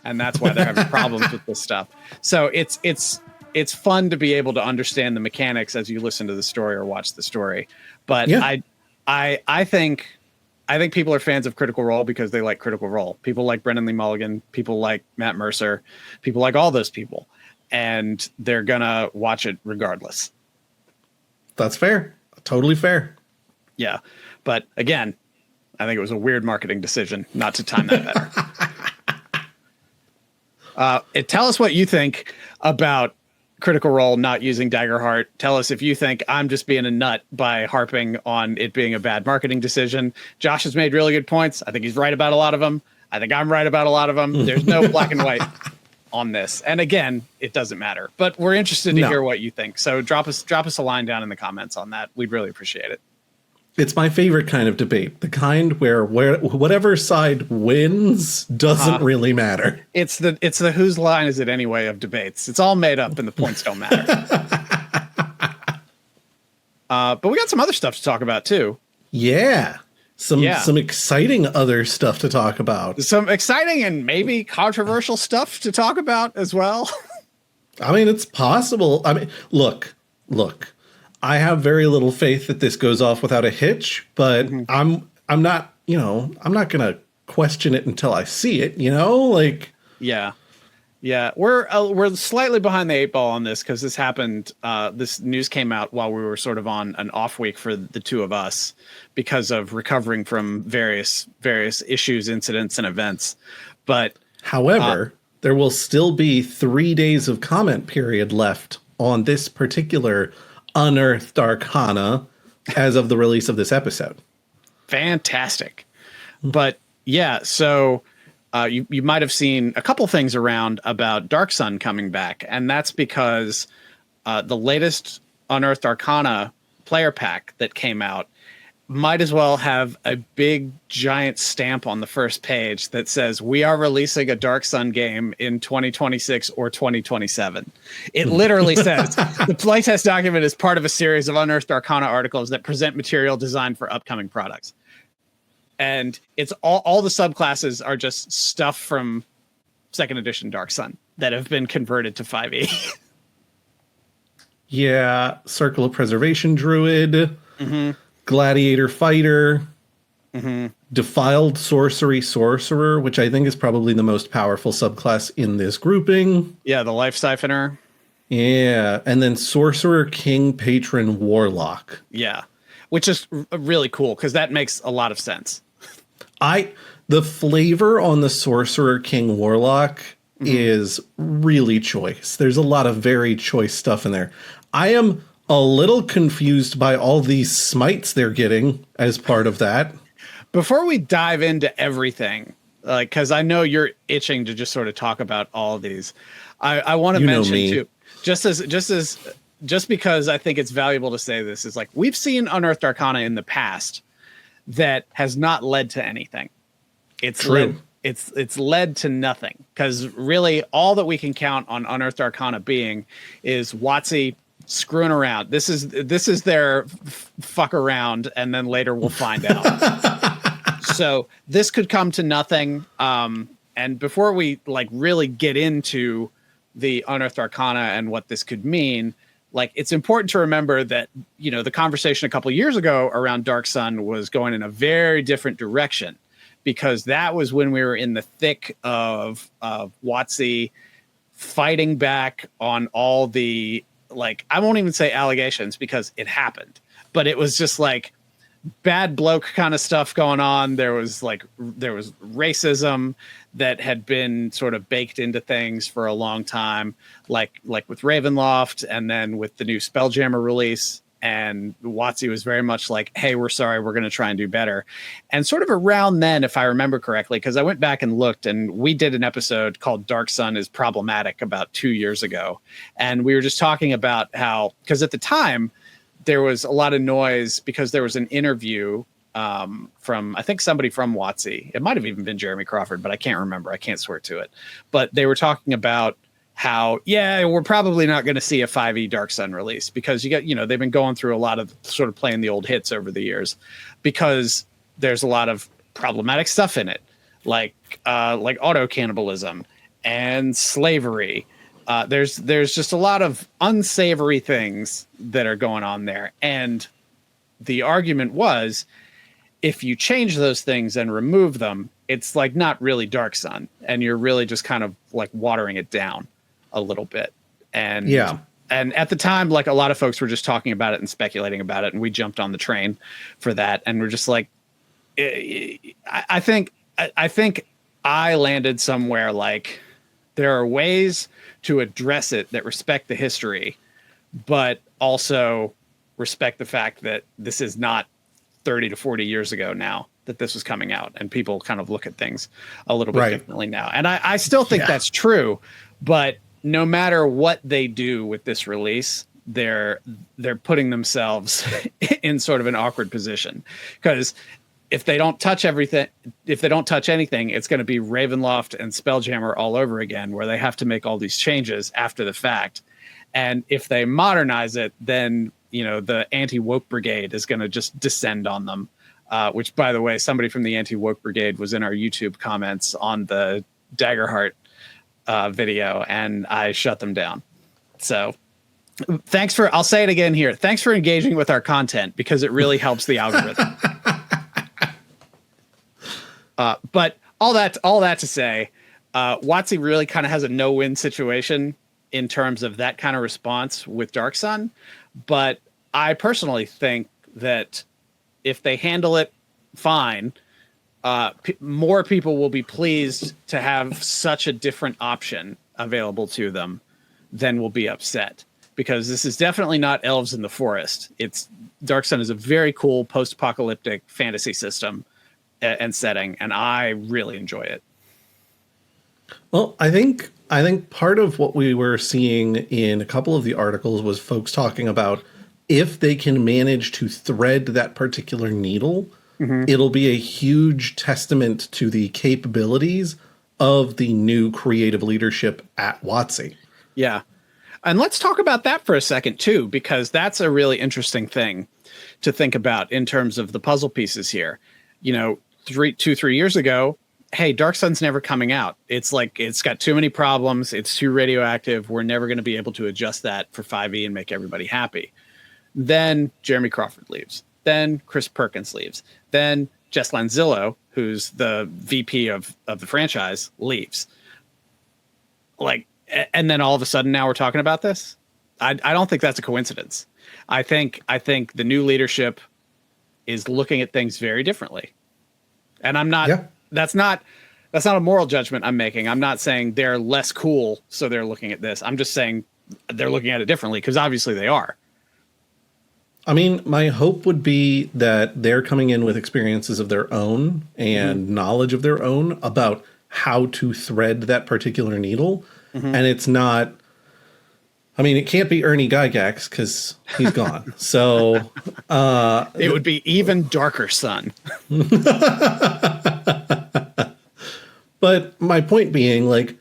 and that's why they're having problems with this stuff. So it's fun to be able to understand the mechanics as you listen to the story or watch the story. But Yeah. I think people are fans of Critical Role because they like Critical Role. People like Brendan Lee Mulligan, people like Matt Mercer, people like all those people, and they're gonna watch it regardless. That's fair. Totally fair. Yeah. But again, I think it was a weird marketing decision not to time that better. Tell us what you think about Critical Role not using Daggerheart. Tell us if you think I'm just being a nut by harping on it being a bad marketing decision. Josh has made really good points. I think he's right about a lot of them. I think I'm right about a lot of them. There's no black and white on this. And again, it doesn't matter. But we're interested to hear what you think. So drop us a line down in the comments on that. We'd really appreciate it. It's my favorite kind of debate. The kind where whatever side wins doesn't really matter. It's the whose line is it anyway of debates. It's all made up and the points don't matter. But we got some other stuff to talk about too. Yeah. Some exciting other stuff to talk about. Some exciting and maybe controversial stuff to talk about as well. I mean, it's possible. I mean, look. I have very little faith that this goes off without a hitch, but I'm not going to question it until I see it, like. Yeah. We're slightly behind the 8 ball on this because this happened. This news came out while we were sort of on an off week for the two of us because of recovering from various issues, incidents, and events. But however, there will still be 3 days of comment period left on this particular Unearthed Arcana as of the release of this episode. Fantastic. But yeah, so you might have seen a couple things around about Dark Sun coming back, and that's because the latest Unearthed Arcana player pack that came out might as well have a big giant stamp on the first page that says we are releasing a Dark Sun game in 2026 or 2027. It literally says the playtest document is part of a series of Unearthed Arcana articles that present material designed for upcoming products. And it's all the subclasses are just stuff from 2nd edition Dark Sun that have been converted to 5e. Yeah, Circle of Preservation Druid. Gladiator Fighter, Defiled Sorcerer, which I think is probably the most powerful subclass in this grouping. Yeah, the Life Siphoner. Yeah, and then Sorcerer King Patron Warlock. Yeah, which is really cool because that makes a lot of sense. The flavor on the Sorcerer King Warlock is really choice. There's a lot of very choice stuff in there. I am a little confused by all these smites they're getting as part of that. Before we dive into everything, like, because I know you're itching to just sort of talk about all of these, I want to mention too, just because I think it's valuable to say this is like we've seen Unearthed Arcana in the past that has not led to anything. It's led to nothing because really all that we can count on Unearthed Arcana being is WotC screwing around. This is their fuck around, and then later we'll find out. So this could come to nothing. And before we like really get into the Unearthed Arcana and what this could mean, like it's important to remember that the conversation a couple of years ago around Dark Sun was going in a very different direction because that was when we were in the thick of WotC fighting back on all the, like, I won't even say allegations because it happened, but it was just like bad bloke kind of stuff going on. There was racism that had been sort of baked into things for a long time, like with Ravenloft and then with the new Spelljammer release. And WotC was very much like, hey, we're sorry, we're going to try and do better. And sort of around then, if I remember correctly, because I went back and looked and we did an episode called Dark Sun is Problematic about 2 years ago. And we were just talking about how, because at the time there was a lot of noise because there was an interview from, I think somebody from WotC. It might have even been Jeremy Crawford, but I can't remember. I can't swear to it. But they were talking about how, we're probably not going to see a 5e Dark Sun release because they've been going through a lot of sort of playing the old hits over the years because there's a lot of problematic stuff in it, like auto cannibalism and slavery. There's just a lot of unsavory things that are going on there. And the argument was, if you change those things and remove them, it's like not really Dark Sun, and you're really just kind of like watering it down a little bit. And and at the time, like a lot of folks were just talking about it and speculating about it, and we jumped on the train for that. And we're just like, I think I landed somewhere like there are ways to address it that respect the history, but also respect the fact that this is not 30 to 40 years ago now that this was coming out, and people kind of look at things a little bit differently now. And I still think that's true, but no matter what they do with this release, they're putting themselves in sort of an awkward position, because if they don't touch anything, it's going to be Ravenloft and Spelljammer all over again, where they have to make all these changes after the fact. And if they modernize it, then, you know, the anti-woke brigade is going to just descend on them, which, by the way, somebody from the anti-woke brigade was in our YouTube comments on the Daggerheart video, and I shut them down. So I'll say it again here. Thanks for engaging with our content, because it really helps the algorithm. But all that to say, WotC really kind of has a no-win situation in terms of that kind of response with Dark Sun. But I personally think that if they handle it fine, more people will be pleased to have such a different option available to them than will be upset, because this is definitely not Elves in the Forest. Dark Sun is a very cool post-apocalyptic fantasy system and setting, and I really enjoy it. Well, I think part of what we were seeing in a couple of the articles was folks talking about, if they can manage to thread that particular needle, it'll be a huge testament to the capabilities of the new creative leadership at WotC. Yeah. And let's talk about that for a second too, because that's a really interesting thing to think about in terms of the puzzle pieces here. You know, 2-3 years ago, hey, Dark Sun's never coming out. It's like, it's got too many problems. It's too radioactive. We're never going to be able to adjust that for 5e and make everybody happy. Then Jeremy Crawford leaves. Then Chris Perkins leaves. Then Jess Lanzillo, who's the VP of the franchise, leaves. Like, and then all of a sudden now we're talking about this. I don't think that's a coincidence. I think the new leadership is looking at things very differently. And I'm not, that's not a moral judgment I'm making. I'm not saying they're less cool, so they're looking at this. I'm just saying they're looking at it differently, because obviously they are. I mean, my hope would be that they're coming in with experiences of their own and knowledge of their own about how to thread that particular needle. And it's not, I mean, it can't be Ernie Gygax because he's gone. So it would be even darker sun. But my point being, like,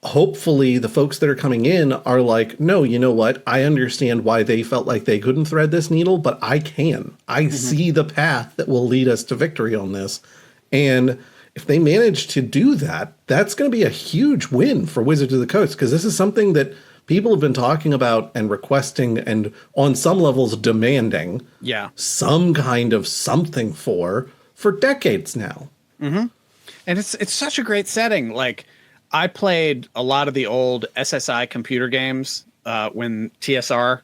hopefully the folks that are coming in are like, no, you know what? I understand why they felt like they couldn't thread this needle, but I can. I see the path that will lead us to victory on this. And if they manage to do that, that's going to be a huge win for Wizards of the Coast, because this is something that people have been talking about and requesting and on some levels demanding some kind of something for decades now. And it's such a great setting. Like, I played a lot of the old SSI computer games when TSR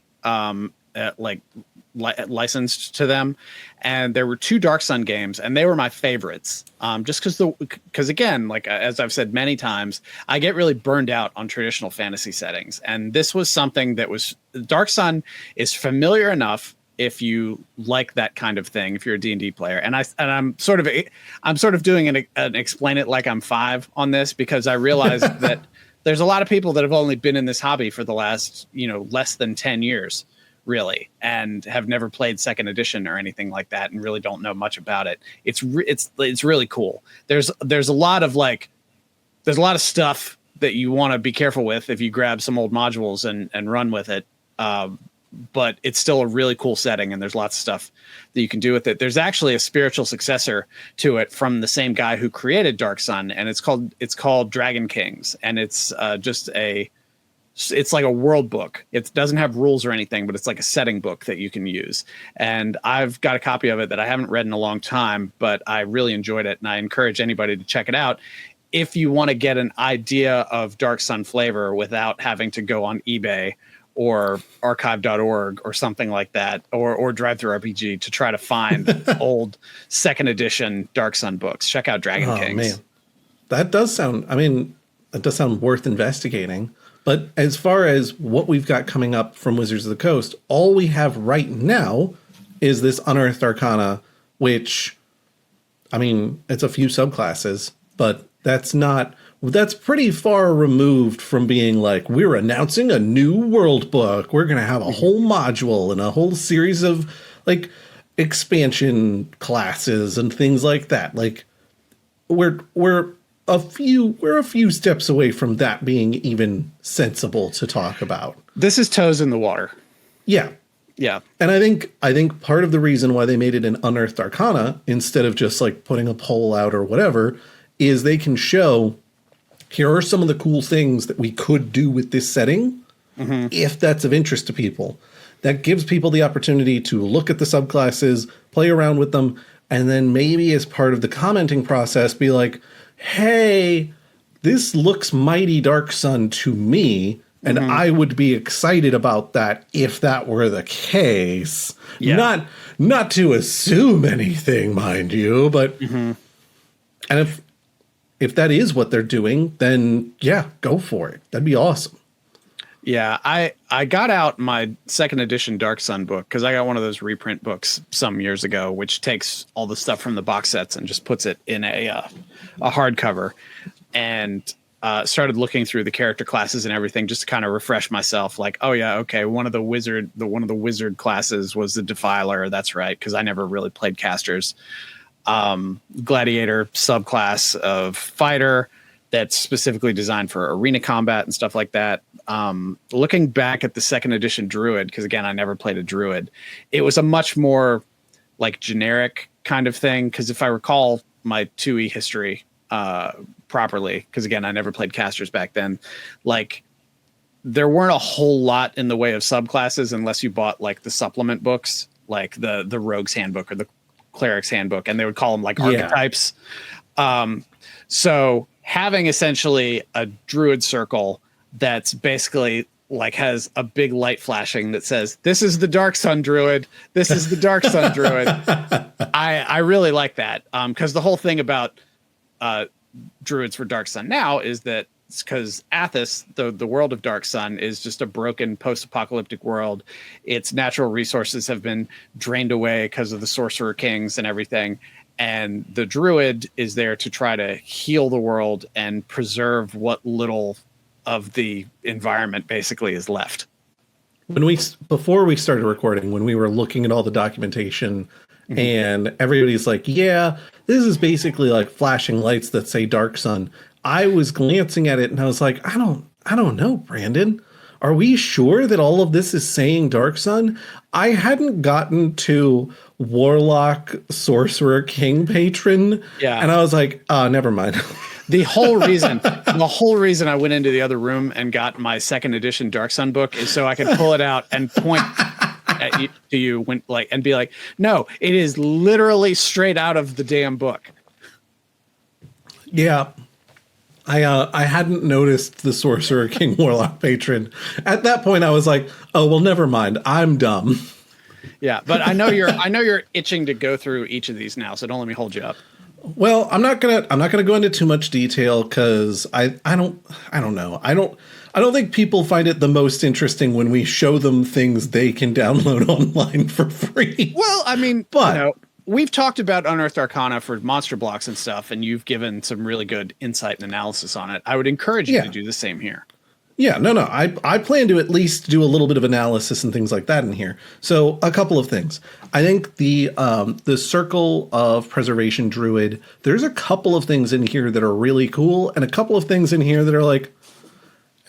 licensed to them, and there were 2 Dark Sun games, and they were my favorites. Just because again, like, as I've said many times, I get really burned out on traditional fantasy settings, and this was something that was, Dark Sun is familiar enough if you like that kind of thing, if you're a D&D player. And I'm sort of doing an explain it like I'm 5 on this, because I realize that there's a lot of people that have only been in this hobby for the last, less than 10 years, really, and have never played 2nd edition or anything like that, and really don't know much about it. It's really cool. There's a lot of stuff that you want to be careful with if you grab some old modules and run with it. but it's still a really cool setting, and there's lots of stuff that you can do with it. There's actually a spiritual successor to it from the same guy who created Dark Sun, and it's called Dragon Kings, and it's like a world book. It doesn't have rules or anything, but it's like a setting book that you can use. And I've got a copy of it that I haven't read in a long time, but I really enjoyed it, and I encourage anybody to check it out if you want to get an idea of Dark Sun flavor without having to go on eBay or archive.org or something like that, or Drive Through RPG to try to find old second edition Dark Sun books. Check out Dragon Kings. Man. That does sound worth investigating. But as far as what we've got coming up from Wizards of the Coast, all we have right now is this Unearthed Arcana, which, I mean, it's a few subclasses, but that's pretty far removed from being like, we're announcing a new world book. We're going to have a whole module and a whole series of like expansion classes and things like that. Like we're a few steps away from that being even sensible to talk about. This is toes in the water. Yeah. Yeah. And I think part of the reason why they made it an Unearthed Arcana instead of just like putting a poll out or whatever is they can show, here are some of the cool things that we could do with this setting, if that's of interest to people. That gives people the opportunity to look at the subclasses, play around with them, and then maybe as part of the commenting process be like, hey, this looks mighty Dark Sun to me, and I would be excited about that if that were the case. Yeah. Not to assume anything, mind you, but and if that is what they're doing, then yeah, go for it. That'd be awesome. Yeah, I got out my second edition Dark Sun book because I got one of those reprint books some years ago, which takes all the stuff from the box sets and just puts it in a hardcover, and started looking through the character classes and everything just to kind of refresh myself. Like, oh yeah, okay, one of the wizard classes was the Defiler. That's right, because I never really played casters. Gladiator subclass of fighter that's specifically designed for arena combat and stuff like that. Looking back at the second edition Druid, because again, I never played a Druid, it was a much more like generic kind of thing. Because if I recall my 2E history properly, because again, I never played casters back then, like there weren't a whole lot in the way of subclasses unless you bought like the supplement books, like the Rogue's Handbook or the Cleric's Handbook, and they would call them like archetypes. So having essentially a Druid circle that's basically like has a big light flashing that says, this is the Dark Sun Druid, this is the Dark Sun Druid. I really like that. Because the whole thing about Druids for Dark Sun now is that it's because Athos, the world of Dark Sun, is just a broken post-apocalyptic world. Its natural resources have been drained away because of the Sorcerer Kings and everything. And the Druid is there to try to heal the world and preserve what little of the environment basically is left. Before we started recording, when we were looking at all the documentation and everybody's like, yeah, this is basically like flashing lights that say Dark Sun, I was glancing at it and I was like, I don't know, Brandon. Are we sure that all of this is saying Dark Sun? I hadn't gotten to Warlock, Sorcerer, King, Patron. Yeah. And I was like, never mind. The whole reason I went into the other room and got my second edition Dark Sun book is so I could pull it out and point to you when and be like, no, it is literally straight out of the damn book. Yeah. I hadn't noticed the Sorcerer, King, Warlock, Patron. At that point, I was like, oh, well, never mind. I'm dumb. Yeah, but I know you're itching to go through each of these now, so don't let me hold you up. Well, I'm not gonna go into too much detail because I don't know. I don't think people find it the most interesting when we show them things they can download online for free. Well, I mean, but we've talked about Unearthed Arcana for monster blocks and stuff, and you've given some really good insight and analysis on it. I would encourage you to do the same here. Yeah, no. I plan to at least do a little bit of analysis and things like that in here. So a couple of things. I think the Circle of Preservation Druid, there's a couple of things in here that are really cool, and a couple of things in here that are like,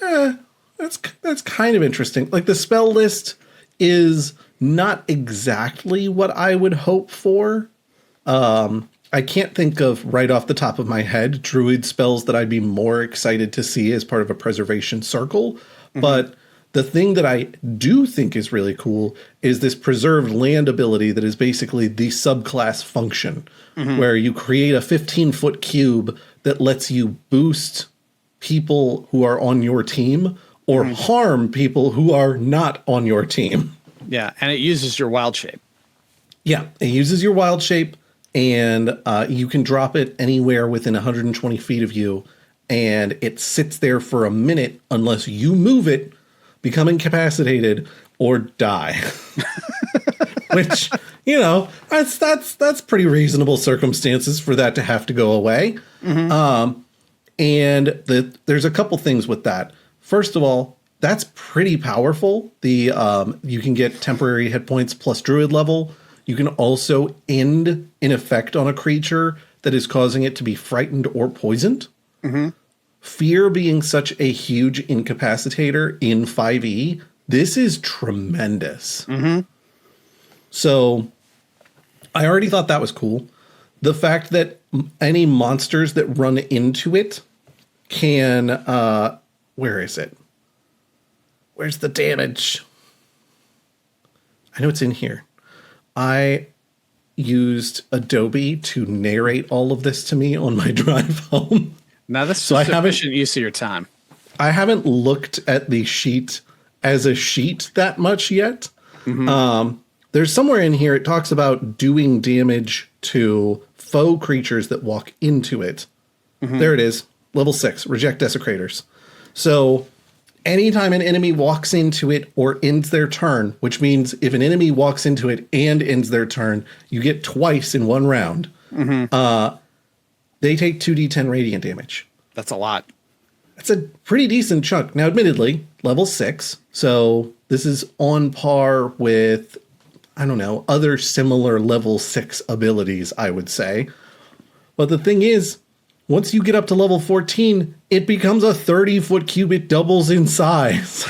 that's kind of interesting. Like the spell list, is not exactly what I would hope for. I can't think of right off the top of my head druid spells that I'd be more excited to see as part of a preservation circle. But the thing that I do think is really cool is this preserved land ability that is basically the subclass function, where you create a 15-foot cube that lets you boost people who are on your team or harm people who are not on your team. Yeah, and it uses your wild shape. Yeah, it uses your wild shape, and you can drop it anywhere within 120 feet of you, and it sits there for a minute unless you move it, become incapacitated, or die. Which, you know, that's pretty reasonable circumstances for that to have to go away. And there's a couple things with that. First of all, that's pretty powerful. You can get temporary hit points plus druid level. You can also end an effect on a creature that is causing it to be frightened or poisoned. Fear being such a huge incapacitator in 5e, this is tremendous. So I already thought that was cool. The fact that any monsters that run into it can, where is it? Where's the damage? I know it's in here. I used Adobe to narrate all of this to me on my drive home. Now that's so sufficient use of your time. I haven't looked at the sheet as a sheet that much yet. There's somewhere in here it talks about doing damage to foe creatures that walk into it. There it is. Level 6, reject desecrators. So anytime an enemy walks into it or ends their turn, which means if an enemy walks into it and ends their turn, you get twice in one round. They take 2d10 radiant damage. That's a lot. That's a pretty decent chunk. Now, admittedly, level 6. So this is on par with, I don't know, other similar level 6 abilities, I would say. But the thing is, once you get up to level 14, it becomes a 30-foot cube. It doubles in size.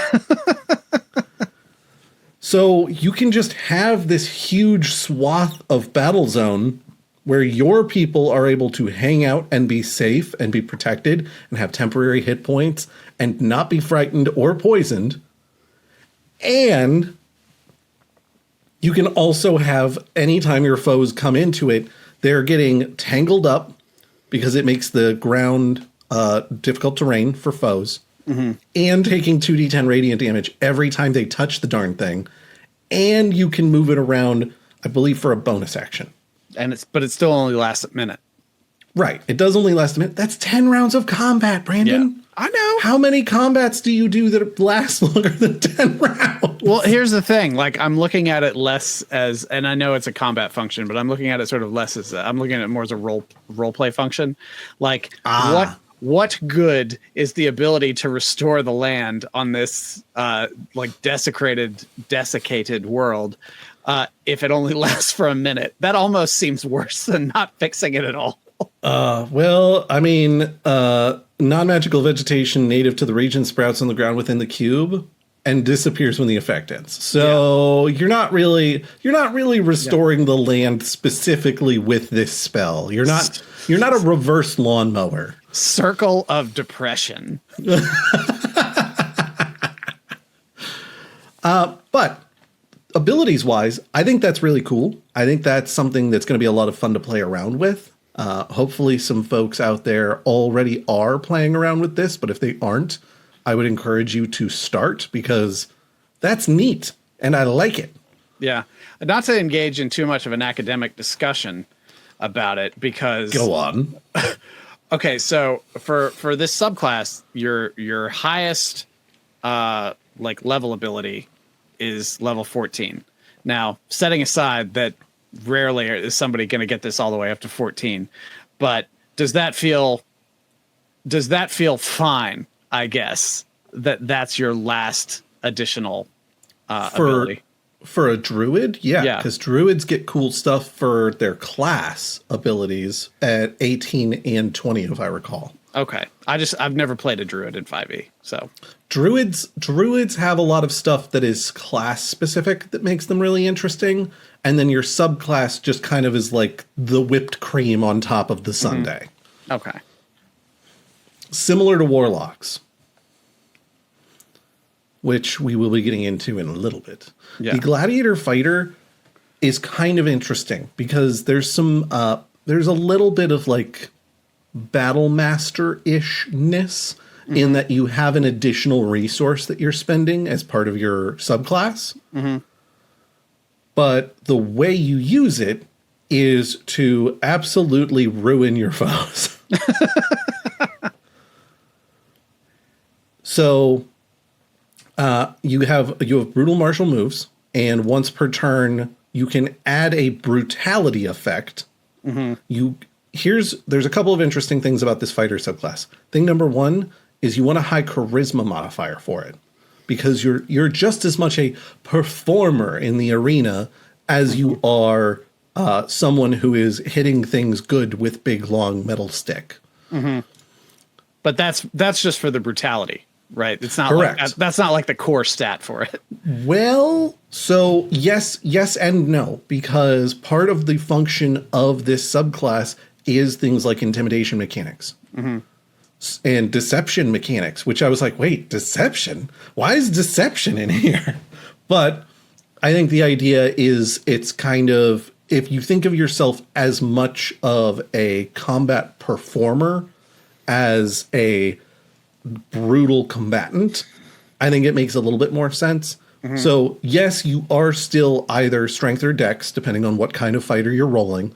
So you can just have this huge swath of battle zone where your people are able to hang out and be safe and be protected and have temporary hit points and not be frightened or poisoned. And you can also have, anytime your foes come into it, they're getting tangled up because it makes the ground difficult terrain for foes, and taking 2d10 radiant damage every time they touch the darn thing. And you can move it around, I believe, for a bonus action. But it still only lasts a minute. Right. It does only last a minute. That's 10 rounds of combat, Brandon. Yeah. I know. How many combats do you do that last longer than 10 rounds? Well, here's the thing. Like, I'm looking at it less as, and I know it's a combat function, but I'm looking at it sort of less as, I'm looking at it more as a role play function. Like, what good is the ability to restore the land on this, like, desiccated world, if it only lasts for a minute? That almost seems worse than not fixing it at all. Well, I mean, non-magical vegetation native to the region sprouts on the ground within the cube and disappears when the effect ends. So you're not really restoring the land specifically with this spell. You're not a reverse lawnmower. Circle of depression. But abilities wise, I think that's really cool. I think that's something that's going to be a lot of fun to play around with. Hopefully some folks out there already are playing around with this, but if they aren't, I would encourage you to start because that's neat and I like it. Yeah. Not to engage in too much of an academic discussion about it because go on. Okay, so for this subclass, your highest like level ability is level 14. Now, setting aside that rarely is somebody going to get this all the way up to 14, but does that feel fine? I guess that's your last additional ability for a druid. Yeah, because druids get cool stuff for their class abilities at 18 and 20, if I recall. Okay. I've never played a druid in 5e, so. Druids have a lot of stuff that is class specific that makes them really interesting. And then your subclass just kind of is like the whipped cream on top of the sundae. Okay. Similar to warlocks, which we will be getting into in a little bit. Yeah. The gladiator fighter is kind of interesting because there's a little bit of like battle master-ishness in that you have an additional resource that you're spending as part of your subclass. But the way you use it is to absolutely ruin your foes. So you have brutal martial moves, and once per turn you can add a brutality effect. There's a couple of interesting things about this fighter subclass. Thing number one is you want a high charisma modifier for it, because you're just as much a performer in the arena as you are someone who is hitting things good with big long metal stick. But that's just for the brutality, right? It's not correct. Like that's not like the core stat for it. Well, so yes and no, because part of the function of this subclass is things like intimidation mechanics. And deception mechanics, which I was like, wait, deception? Why is deception in here? But I think the idea is it's kind of, if you think of yourself as much of a combat performer as a brutal combatant, I think it makes a little bit more sense. So yes, you are still either strength or dex, depending on what kind of fighter you're rolling,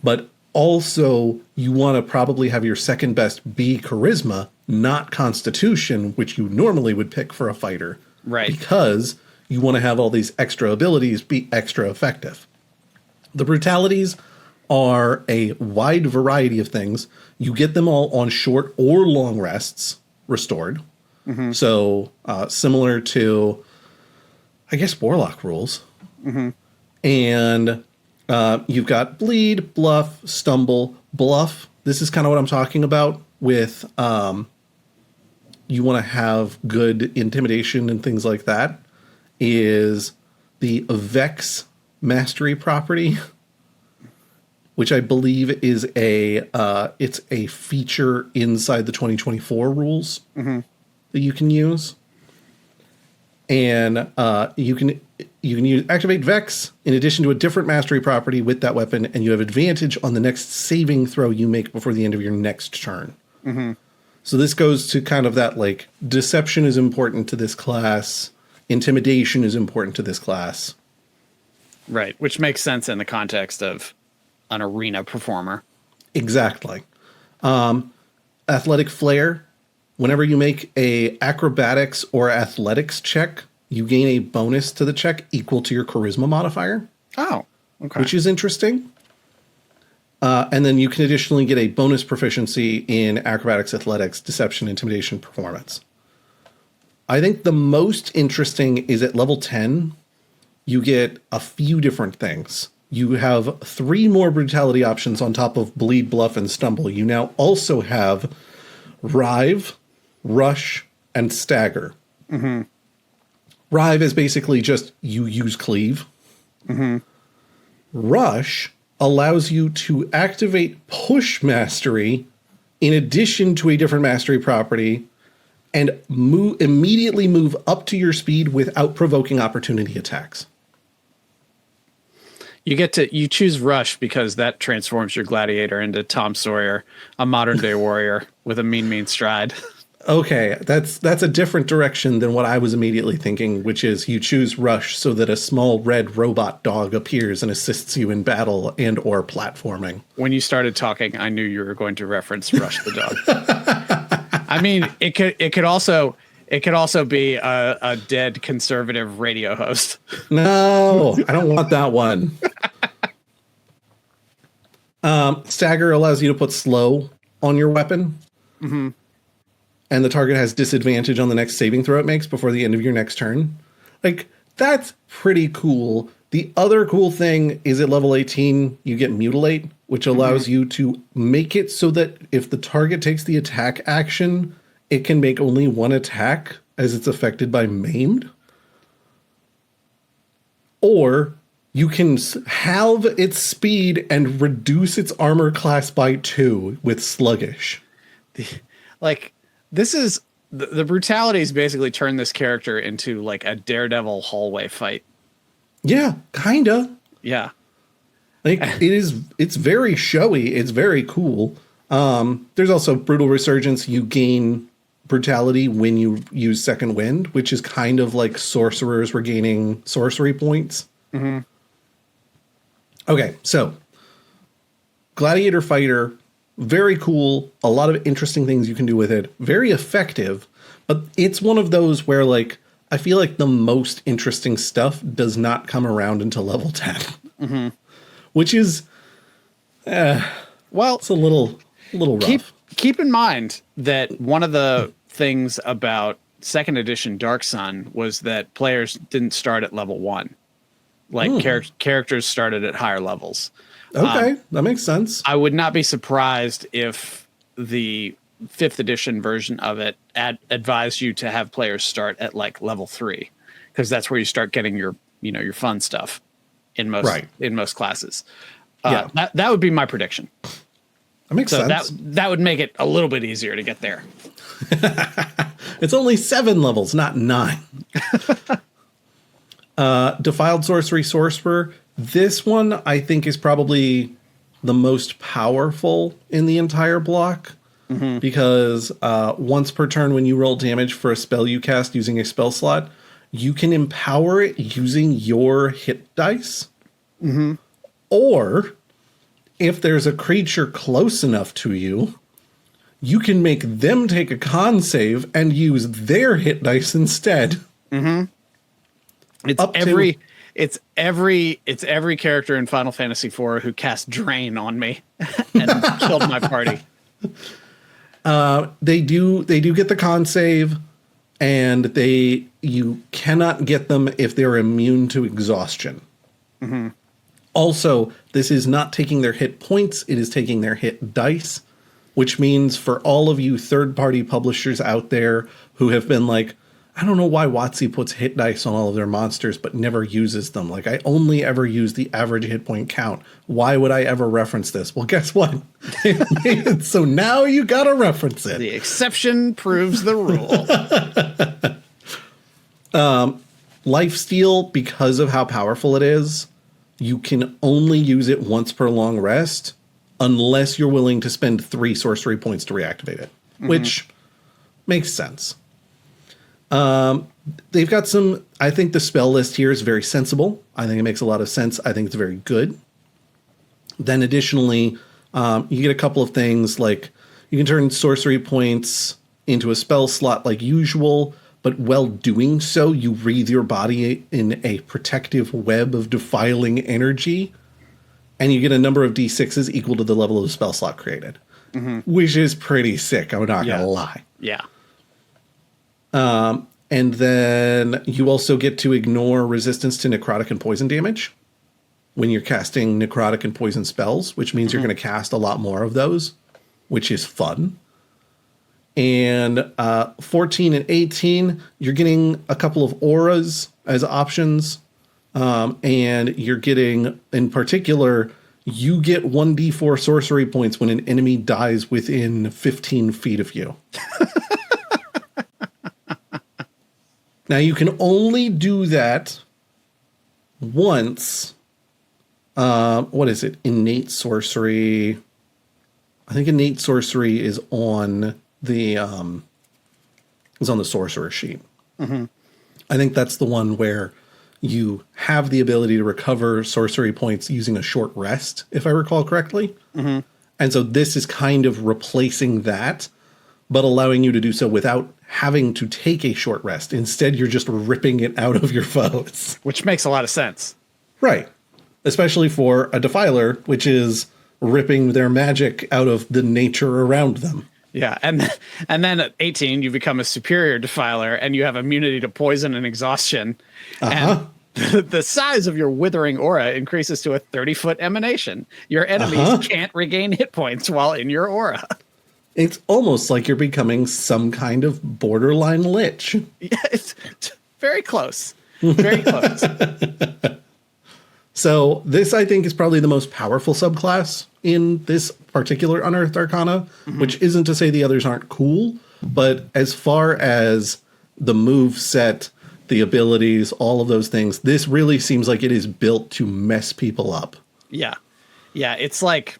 but also, you want to probably have your second best be charisma, not constitution, which you normally would pick for a fighter. Right. Because you want to have all these extra abilities be extra effective. The brutalities are a wide variety of things. You get them all on short or long rests restored. So similar to, I guess, warlock rules. And you've got bleed, bluff, stumble, bluff. This is kind of what I'm talking about with you want to have good intimidation and things like that, is the Vex mastery property, which I believe is it's a feature inside the 2024 rules that you can use. And you can use activate Vex in addition to a different mastery property with that weapon, and you have advantage on the next saving throw you make before the end of your next turn. So this goes to kind of that, like, deception is important to this class, intimidation is important to this class. Right, which makes sense in the context of an arena performer. Exactly. Athletic flair. Whenever you make a acrobatics or athletics check, you gain a bonus to the check equal to your charisma modifier. Oh, okay. Which is interesting. And then you can additionally get a bonus proficiency in acrobatics, athletics, deception, intimidation, performance. I think the most interesting is at level 10, you get a few different things. You have 3 more brutality options on top of bleed, bluff, and stumble. You now also have rive, rush, and stagger. Rive is basically just you use cleave. Rush allows you to activate push mastery in addition to a different mastery property and immediately move up to your speed without provoking opportunity attacks. You choose Rush because that transforms your gladiator into Tom Sawyer, a modern day warrior with a mean stride. Okay, that's a different direction than what I was immediately thinking, which is you choose Rush so that a small red robot dog appears and assists you in battle and or platforming. When you started talking, I knew you were going to reference Rush the dog. I mean, it could also be a dead conservative radio host. No, I don't want that one. Stagger allows you to put slow on your weapon. And the target has disadvantage on the next saving throw it makes before the end of your next turn. Like, that's pretty cool. The other cool thing is at level 18, you get Mutilate, which allows you to make it so that if the target takes the attack action, it can make only one attack as it's affected by Maimed. Or you can halve its speed and reduce its armor class by 2 with Sluggish. Like, this is... The brutalities basically turn this character into, like, a Daredevil hallway fight. Yeah, kinda. Yeah. Like, it's very showy. It's very cool. There's also Brutal Resurgence. You gain brutality when you use Second Wind, which is kind of like sorcerers regaining sorcery points. Mm-hmm. Okay, so Gladiator Fighter, very cool. A lot of interesting things you can do with it. Very effective, but it's one of those where, like, I feel like the most interesting stuff does not come around until level 10, which is, well, it's a little rough. Keep in mind that one of the things about second edition Dark Sun was that players didn't start at level 1. Like, characters started at higher levels. Okay, that makes sense. I would not be surprised if the 5th edition version of it advised you to have players start at, like, level 3, because that's where you start getting your fun stuff in most classes. That would be my prediction. That makes sense. That would make it a little bit easier to get there. It's only 7 levels, not 9. Defiled Sorcerer. This one, I think, is probably the most powerful in the entire block. Because once per turn when you roll damage for a spell you cast using a spell slot, you can empower it using your hit dice. Or, if there's a creature close enough to you, you can make them take a con save and use their hit dice instead. It's every character in Final Fantasy IV who cast Drain on me and killed my party. They do get the con save, and you cannot get them if they're immune to exhaustion. Also, this is not taking their hit points, it is taking their hit dice, which means for all of you third-party publishers out there who have been like, I don't know why WotC puts hit dice on all of their monsters but never uses them. Like, I only ever use the average hit point count. Why would I ever reference this? Well, guess what? So now you gotta reference it. The exception proves the rule. Lifesteal, because of how powerful it is, you can only use it once per long rest unless you're willing to spend 3 sorcery points to reactivate it, which makes sense. They've got some, I think the spell list here is very sensible. I think it makes a lot of sense. I think it's very good. Then additionally, you get a couple of things like you can turn sorcery points into a spell slot like usual, but while doing so, you wreathe your body in a protective web of defiling energy, and you get a number of d6s equal to the level of the spell slot created, which is pretty sick. I'm not going to lie. Yeah. And then you also get to ignore resistance to necrotic and poison damage when you're casting necrotic and poison spells, which means you're going to cast a lot more of those, which is fun. And 14 and 18, you're getting a couple of auras as options. And you're getting, in particular, you get 1d4 sorcery points when an enemy dies within 15 feet of you. Now, you can only do that once. What is it? Innate sorcery. I think innate sorcery is on the sorcerer sheet. I think that's the one where you have the ability to recover sorcery points using a short rest, if I recall correctly. And so this is kind of replacing that, but allowing you to do so without having to take a short rest. Instead, you're just ripping it out of your foes. Which makes a lot of sense. Right. Especially for a Defiler, which is ripping their magic out of the nature around them. Yeah, and then at 18, you become a superior Defiler, and you have immunity to poison and exhaustion. And The size of your withering aura increases to a 30-foot emanation. Your enemies can't regain hit points while in your aura. It's almost like you're becoming some kind of borderline lich. Yeah, it's very close. Very close. So this, I think, is probably the most powerful subclass in this particular Unearthed Arcana, which isn't to say the others aren't cool, but as far as the move set, the abilities, all of those things, this really seems like it is built to mess people up. Yeah. Yeah, it's like,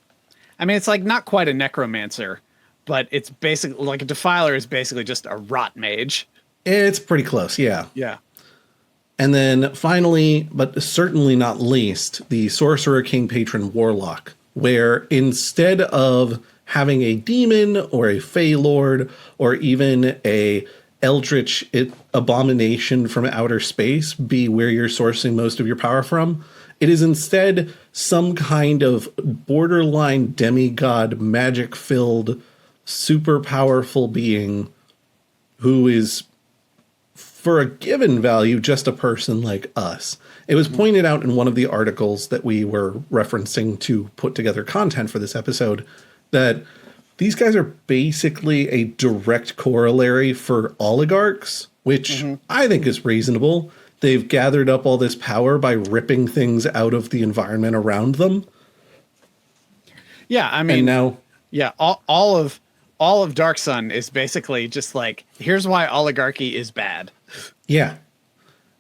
I mean, it's like not quite a necromancer, but it's basically like a defiler is basically just a rot mage. It's pretty close, yeah. Yeah. And then finally, but certainly not least, the Sorcerer King Patron Warlock, where instead of having a demon or a Fey Lord or even a Eldritch abomination from outer space be where you're sourcing most of your power from, it is instead some kind of borderline demigod, magic-filled, super powerful being who is, for a given value, just a person like us. It was pointed out in one of the articles that we were referencing to put together content for this episode that these guys are basically a direct corollary for oligarchs, which I think is reasonable. They've gathered up all this power by ripping things out of the environment around them. Yeah, I mean, and now, yeah, all of Dark Sun is basically just like, here's why oligarchy is bad. Yeah.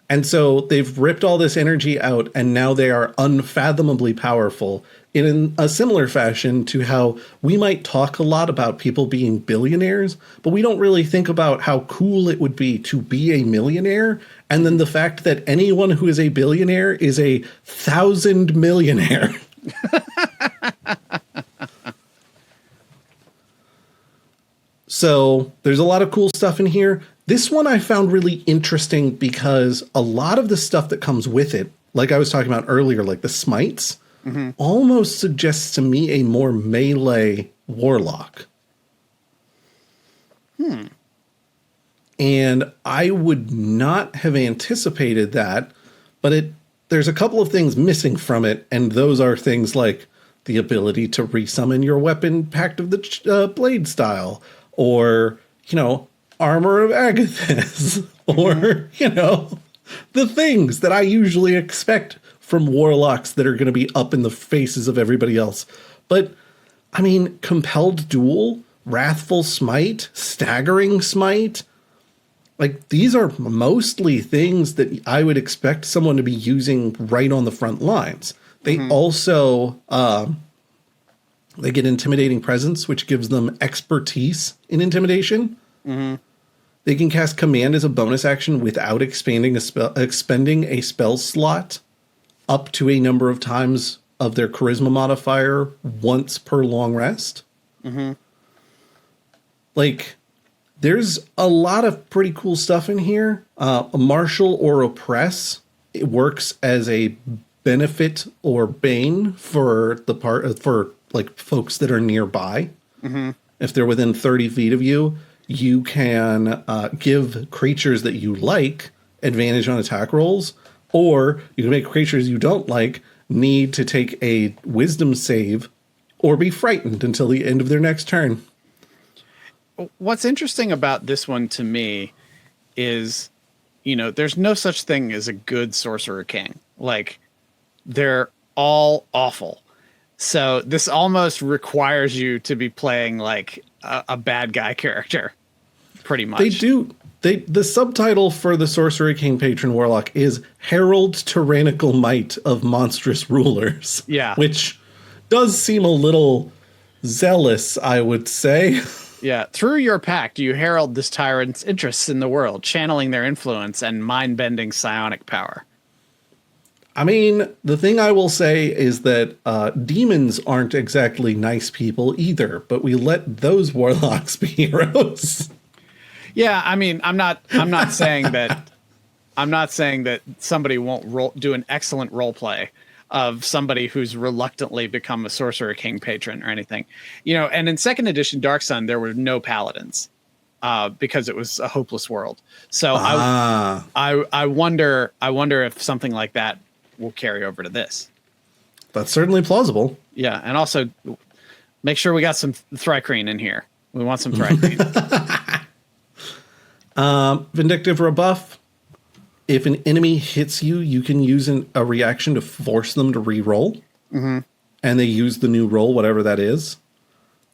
And so they've ripped all this energy out, and now they are unfathomably powerful in a similar fashion to how we might talk a lot about people being billionaires, but we don't really think about how cool it would be to be a millionaire. And then the fact that anyone who is a billionaire is 1,000 millionaire. So there's a lot of cool stuff in here. This one I found really interesting because a lot of the stuff that comes with it, like I was talking about earlier, like the smites, almost suggests to me a more melee warlock. And I would not have anticipated that, but there's a couple of things missing from it, and those are things like the ability to resummon your weapon Pact of the Blade style, or, Armor of Agathis, or, the things that I usually expect from warlocks that are going to be up in the faces of everybody else. But, I mean, Compelled Duel, Wrathful Smite, Staggering Smite, like, these are mostly things that I would expect someone to be using right on the front lines. They also, they get Intimidating Presence, which gives them expertise in intimidation. They can cast Command as a bonus action without expending a spell slot up to a number of times of their Charisma modifier once per long rest. Like, there's a lot of pretty cool stuff in here. Marshal or Oppress, it works as a benefit or bane for like folks that are nearby. If they're within 30 feet of you, you can give creatures that you like advantage on attack rolls, or you can make creatures you don't like need to take a wisdom save or be frightened until the end of their next turn. What's interesting about this one to me is, there's no such thing as a good Sorcerer King. Like, they're all awful. So this almost requires you to be playing like a bad guy character, pretty much. They do. The subtitle for the Sorcerer King Patron Warlock is Herald Tyrannical Might of Monstrous Rulers. Yeah. Which does seem a little zealous, I would say. Yeah. Through your pact, you herald this tyrant's interests in the world, channeling their influence and mind-bending psionic power. I mean, the thing I will say is that demons aren't exactly nice people either, but we let those warlocks be heroes. Yeah, I mean, I'm not saying that somebody won't do an excellent role play of somebody who's reluctantly become a Sorcerer King patron or anything. And in second edition Dark Sun, there were no paladins. because it was a hopeless world. So I wonder if something like that will carry over to this. That's certainly plausible. Yeah, and also make sure we got some Thrycreen in here. We want some Thrycreen. Vindictive rebuff. If an enemy hits you, you can use a reaction to force them to re-roll. Mm-hmm. And they use the new roll, whatever that is.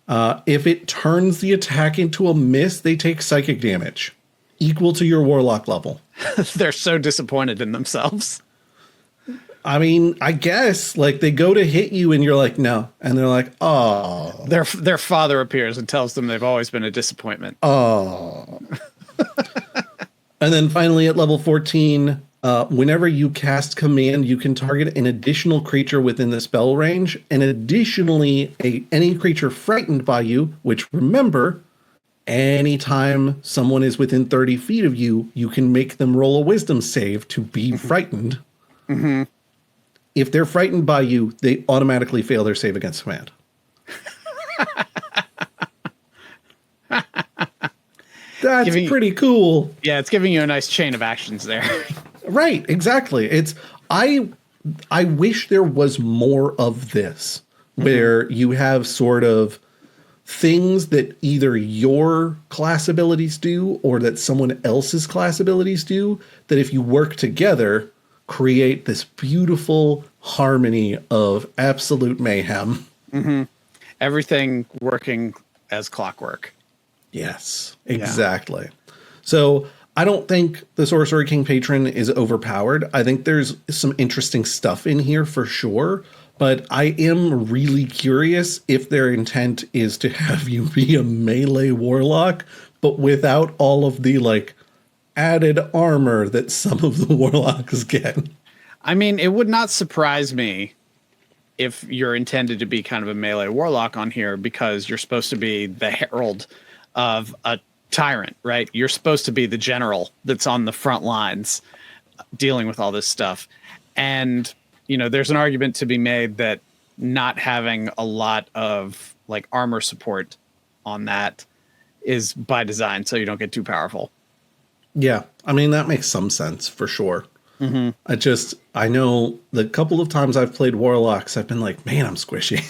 If it turns the attack into a miss, they take psychic damage equal to your warlock level. They're so disappointed in themselves. I mean, I guess like they go to hit you and you're like, no. And they're like, oh. Their father appears and tells them they've always been a disappointment. Oh. And then finally at level 14, whenever you cast command, you can target an additional creature within the spell range. And additionally, any creature frightened by you, which remember, anytime someone is within 30 feet of you, you can make them roll a wisdom save to be frightened. Mm-hmm. If they're frightened by you, they automatically fail their save against command. That's pretty cool. Yeah, it's giving you a nice chain of actions there. Right, exactly. I wish there was more of this, where you have sort of things that either your class abilities do or that someone else's class abilities do, that if you work together, create this beautiful harmony of absolute mayhem. Mm-hmm. Everything working as clockwork. Yes, exactly. Yeah. So I don't think the Sorcerer King Patron is overpowered. I think there's some interesting stuff in here for sure, but I am really curious if their intent is to have you be a melee warlock, but without all of the like added armor that some of the warlocks get. I mean, it would not surprise me if you're intended to be kind of a melee warlock on here, because you're supposed to be the herald of a tyrant, right? You're supposed to be the general that's on the front lines dealing with all this stuff. And, you know, there's an argument to be made that not having a lot of like armor support on that is by design, so you don't get too powerful. Yeah, I mean, that makes some sense for sure. Mm-hmm. I know the couple of times I've played warlocks, I've been like, man, I'm squishy.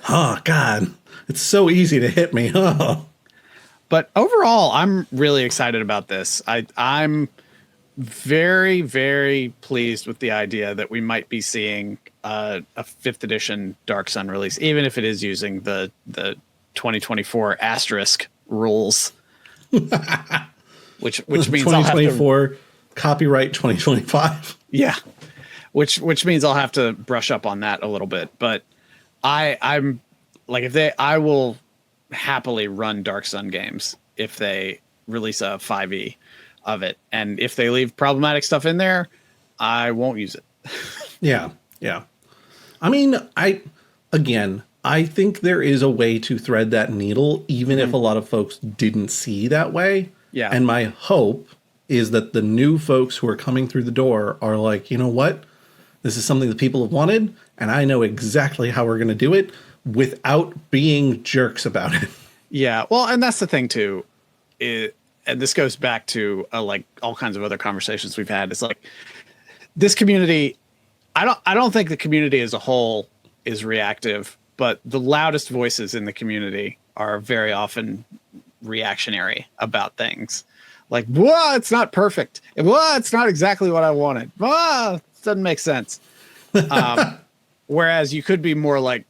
Oh, God. It's so easy to hit me. Oh. But overall, I'm really excited about this. I'm very, very pleased with the idea that we might be seeing a 5th edition Dark Sun release, even if it is using the 2024 asterisk rules. which means 2024 copyright 2025. Yeah. Which means I'll have to brush up on that a little bit. But I'm like, I will happily run Dark Sun games if they release a 5e of it. And if they leave problematic stuff in there, I won't use it. Yeah. I mean, I think there is a way to thread that needle, even if a lot of folks didn't see that way. Yeah. And my hope is that the new folks who are coming through the door are like, you know what? This is something that people have wanted, and I know exactly how we're going to do it without being jerks about it. Yeah. Well, and that's the thing too. And this goes back to like all kinds of other conversations we've had. It's like this community, I don't think the community as a whole is reactive, but the loudest voices in the community are very often reactionary about things. Like, whoa, it's not perfect. Whoa, it's not exactly what I wanted. Whoa, it doesn't make sense. Whereas you could be more like,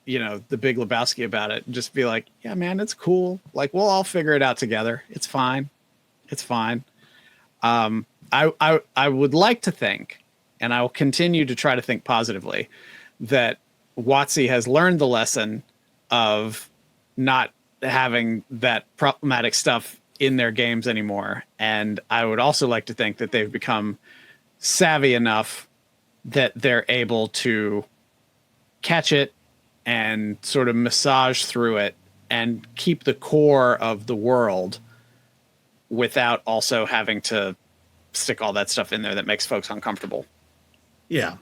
you know, the Big Lebowski about it and just be like, yeah, man, it's cool. Like, we'll all figure it out together. It's fine. It's fine. I would like to think, and I will continue to try to think positively, that WotC has learned the lesson of not having that problematic stuff in their games anymore. And I would also like to think that they've become savvy enough that they're able to catch it and sort of massage through it and keep the core of the world without also having to stick all that stuff in there that makes folks uncomfortable. Yeah.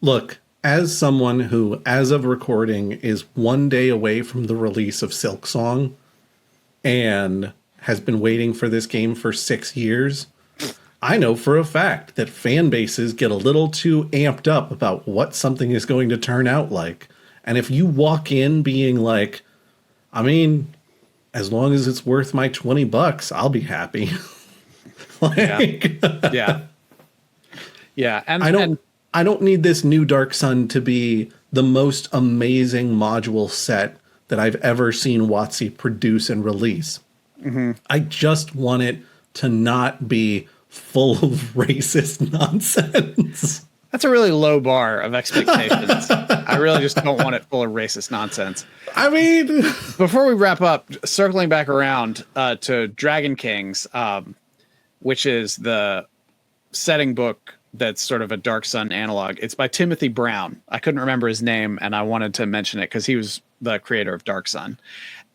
Look, as someone who, as of recording, is 1 day away from the release of Silk Song, and has been waiting for this game for 6 years, I know for a fact that fan bases get a little too amped up about what something is going to turn out like. And if you walk in being like, I mean, as long as it's worth my $20, I'll be happy. Yeah. And I don't need this new Dark Sun to be the most amazing module set that I've ever seen WotC produce and release. Mm-hmm. I just want it to not be full of racist nonsense. That's a really low bar of expectations. I really just don't want it full of racist nonsense. I mean, before we wrap up, circling back around to Dragon Kings, which is the setting book that's sort of a Dark Sun analog. It's by Timothy Brown. I couldn't remember his name, and I wanted to mention it because he was the creator of Dark Sun.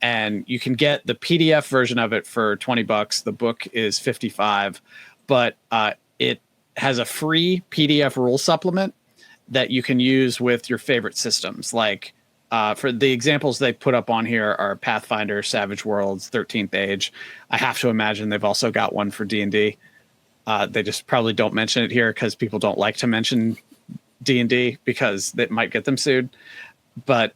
And you can get the PDF version of it for $20. The book is $55, but it has a free PDF rule supplement that you can use with your favorite systems. Like for the examples they put up on here are Pathfinder, Savage Worlds, 13th Age. I have to imagine they've also got one for D&D. They just probably don't mention it here because people don't like to mention D&D because it might get them sued. But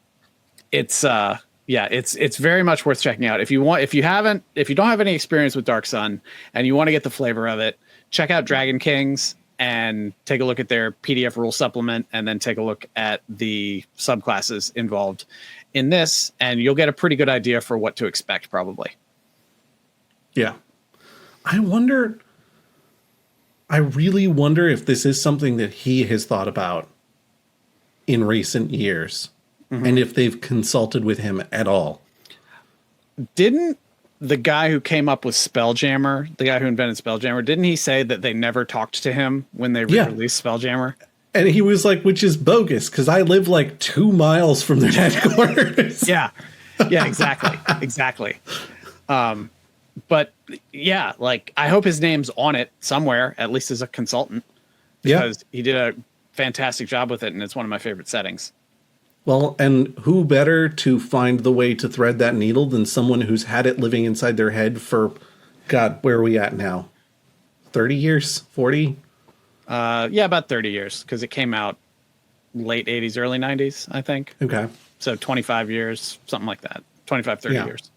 it's very much worth checking out. If you don't have any experience with Dark Sun and you want to get the flavor of it, check out Dragon Kings and take a look at their PDF rule supplement, and then take a look at the subclasses involved in this, and you'll get a pretty good idea for what to expect, probably. Yeah. I really wonder if this is something that he has thought about in recent years, and if they've consulted with him at all. Didn't the guy who came up with Spelljammer, the guy who invented Spelljammer, didn't he say that they never talked to him when they released Spelljammer? And he was like, which is bogus, because I live like 2 miles from their headquarters. Yeah, exactly. But yeah, like, I hope his name's on it somewhere, at least as a consultant, because he did a fantastic job with it, and it's one of my favorite settings. Well, and who better to find the way to thread that needle than someone who's had it living inside their head for, God, where are we at now? 30 years? 40? Yeah, about 30 years, because it came out late 80s, early 90s, I think. Okay. So 25 years, something like that. 25, 30 years.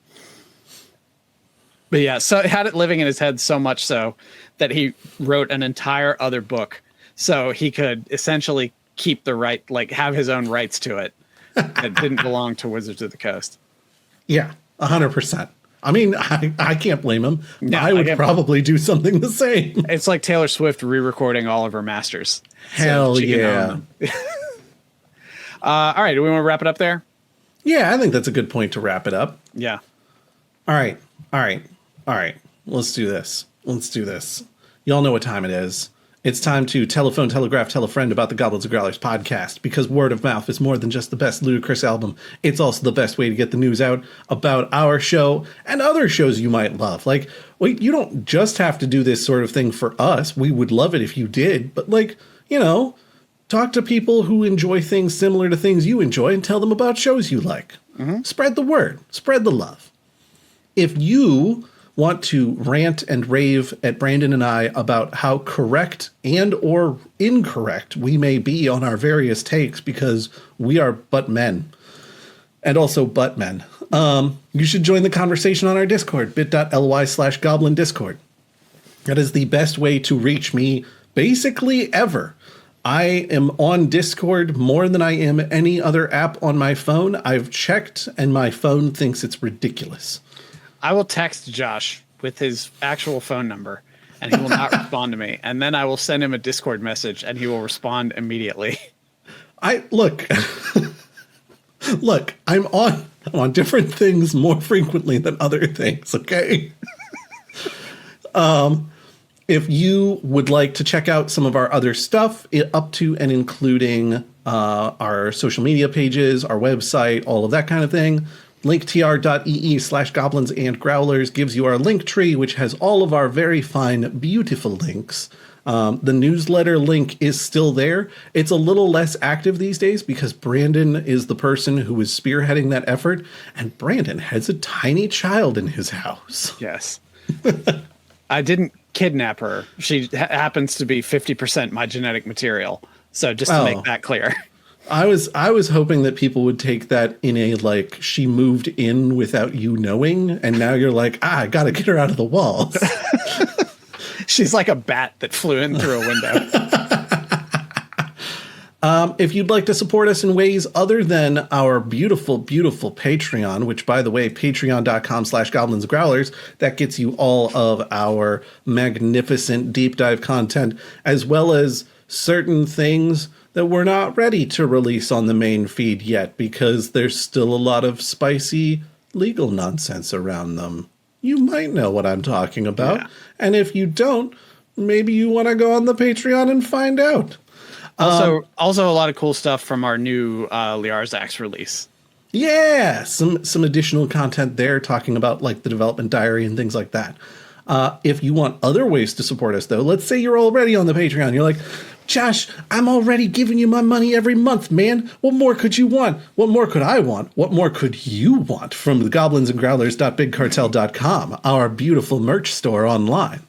But yeah, so it had it living in his head so much so that he wrote an entire other book so he could essentially keep the right, like, have his own rights to it that didn't belong to Wizards of the Coast. Yeah, 100%. I mean, I can't blame him. No, I would probably do something the same. It's like Taylor Swift re-recording all of her masters. Hell yeah. All right, do we want to wrap it up there? Yeah, I think that's a good point to wrap it up. Yeah. All right. Let's do this. Y'all know what time it is. It's time to telephone, telegraph, tell a friend about the Goblins and Growlers podcast, because word of mouth is more than just the best Ludicrous album. It's also the best way to get the news out about our show and other shows you might love. Like, wait, you don't just have to do this sort of thing for us. We would love it if you did, but, like, you know, talk to people who enjoy things similar to things you enjoy and tell them about shows you like. Spread the word. Spread the love. If you want to rant and rave at Brandon and I about how correct and or incorrect we may be on our various takes, because we are but men, and also but men, you should join the conversation on our Discord, bit.ly/goblin discord. That is the best way to reach me basically ever. I am on Discord more than I am any other app on my phone. I've checked, and my phone thinks it's ridiculous. I will text Josh with his actual phone number, and he will not respond to me. And then I will send him a Discord message, and he will respond immediately. Look, I'm on different things more frequently than other things, okay? If you would like to check out some of our other stuff, up to and including our social media pages, our website, all of that kind of thing, linktr.ee/goblins and growlers gives you our link tree, which has all of our very fine, beautiful links The newsletter link is still there. It's a little less active these days because Brandon is the person who is spearheading that effort, and Brandon has a tiny child in his house. Yes. I didn't kidnap her. She happens to be 50% my genetic material. So just to make that clear. I was hoping that people would take that in a, like, she moved in without you knowing, and now you're like, I gotta get her out of the walls. She's like a bat that flew in through a window. If you'd like to support us in ways other than our beautiful, beautiful Patreon, which, by the way, patreon.com/goblins growlers, that gets you all of our magnificent deep dive content, as well as certain things that we're not ready to release on the main feed yet because there's still a lot of spicy legal nonsense around them. You might know what I'm talking about. Yeah. And if you don't, maybe you want to go on the Patreon and find out. Also a lot of cool stuff from our new Liarzax release. Yeah, some additional content there talking about like the development diary and things like that. If you want other ways to support us, though, let's say you're already on the Patreon. You're like, Josh, I'm already giving you my money every month, man. What more could you want? What more could I want? What more could you want from the goblinsandgrowlers.bigcartel.com, our beautiful merch store online?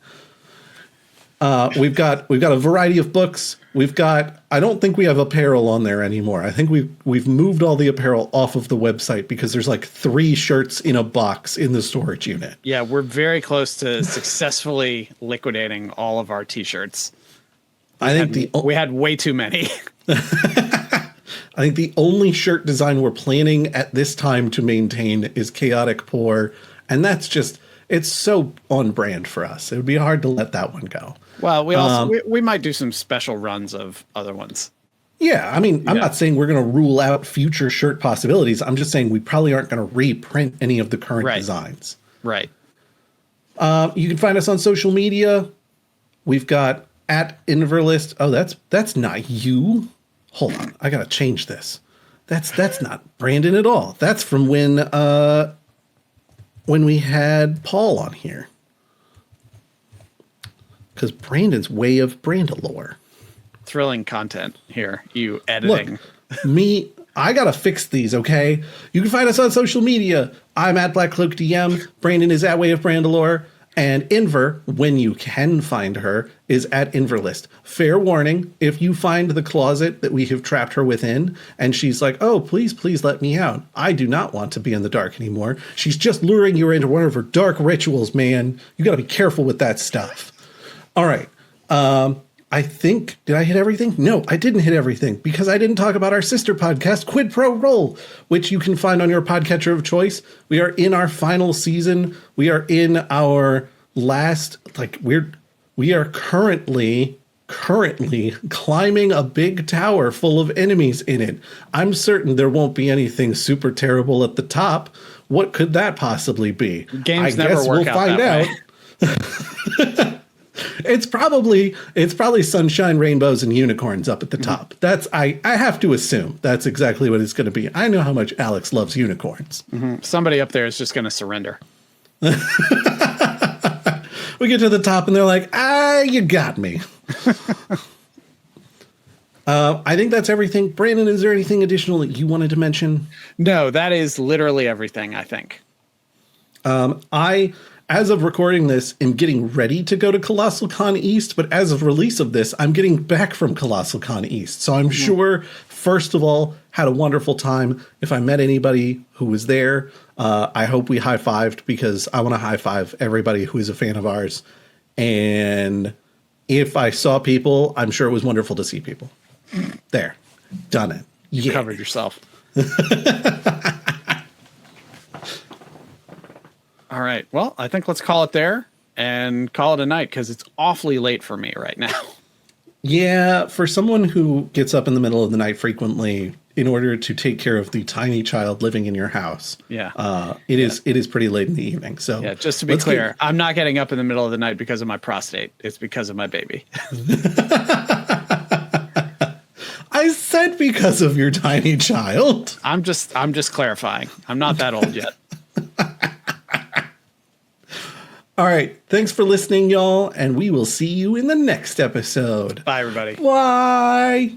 We've got a variety of books. I don't think we have apparel on there anymore. I think we've moved all the apparel off of the website because there's like 3 shirts in a box in the storage unit. Yeah, we're very close to successfully liquidating all of our t-shirts. We had way too many. I think the only shirt design we're planning at this time to maintain is Chaotic Pour, and that's just, it's so on brand for us. It would be hard to let that one go. Well, we might do some special runs of other ones. Yeah, I mean, I'm not saying we're going to rule out future shirt possibilities. I'm just saying we probably aren't going to reprint any of the current designs. Right. You can find us on social media. We've got @Inverlist. Oh, that's not you. Hold on, I gotta change this. That's not Brandon at all. That's from when we had Paul on here. Because Brandon's way of Brandalore. Thrilling content here. You editing. Look, I gotta fix these, okay? You can find us on social media. I'm @BlackCloakDM. Brandon is @Way of Brandalore. And Inver, when you can find her, is @Inverlist. Fair warning, if you find the closet that we have trapped her within, and she's like, oh, please, please let me out. I do not want to be in the dark anymore. She's just luring you into one of her dark rituals, man. You gotta be careful with that stuff. All right. I think, did I hit everything? No, I didn't hit everything because I didn't talk about our sister podcast, Quid Pro Roll, which you can find on your podcatcher of choice. We are in our final season. We are in our last, we are currently climbing a big tower full of enemies in it. I'm certain there won't be anything super terrible at the top. What could that possibly be? Games never work out. We'll find out. It's probably sunshine, rainbows, and unicorns up at the top. That's I have to assume that's exactly what it's going to be. I know how much Alex loves unicorns. Mm-hmm. Somebody up there is just going to surrender. We get to the top and they're like, you got me. I think that's everything. Brandon, is there anything additional that you wanted to mention? No, that is literally everything, I think. As of recording this, am getting ready to go to Colossal Con East, but as of release of this, I'm getting back from Colossal Con East. So I'm sure, first of all, had a wonderful time. If I met anybody who was there, I hope we high-fived because I want to high-five everybody who is a fan of ours. And if I saw people, I'm sure it was wonderful to see people. There. Done it. You covered yourself. All right. Well, I think let's call it there and call it a night because it's awfully late for me right now. Yeah, for someone who gets up in the middle of the night frequently in order to take care of the tiny child living in your house. Yeah. It is pretty late in the evening. So yeah, just to be clear, I'm not getting up in the middle of the night because of my prostate. It's because of my baby. I said because of your tiny child. I'm just clarifying. I'm not that old yet. All right. Thanks for listening, y'all. And we will see you in the next episode. Bye, everybody. Bye.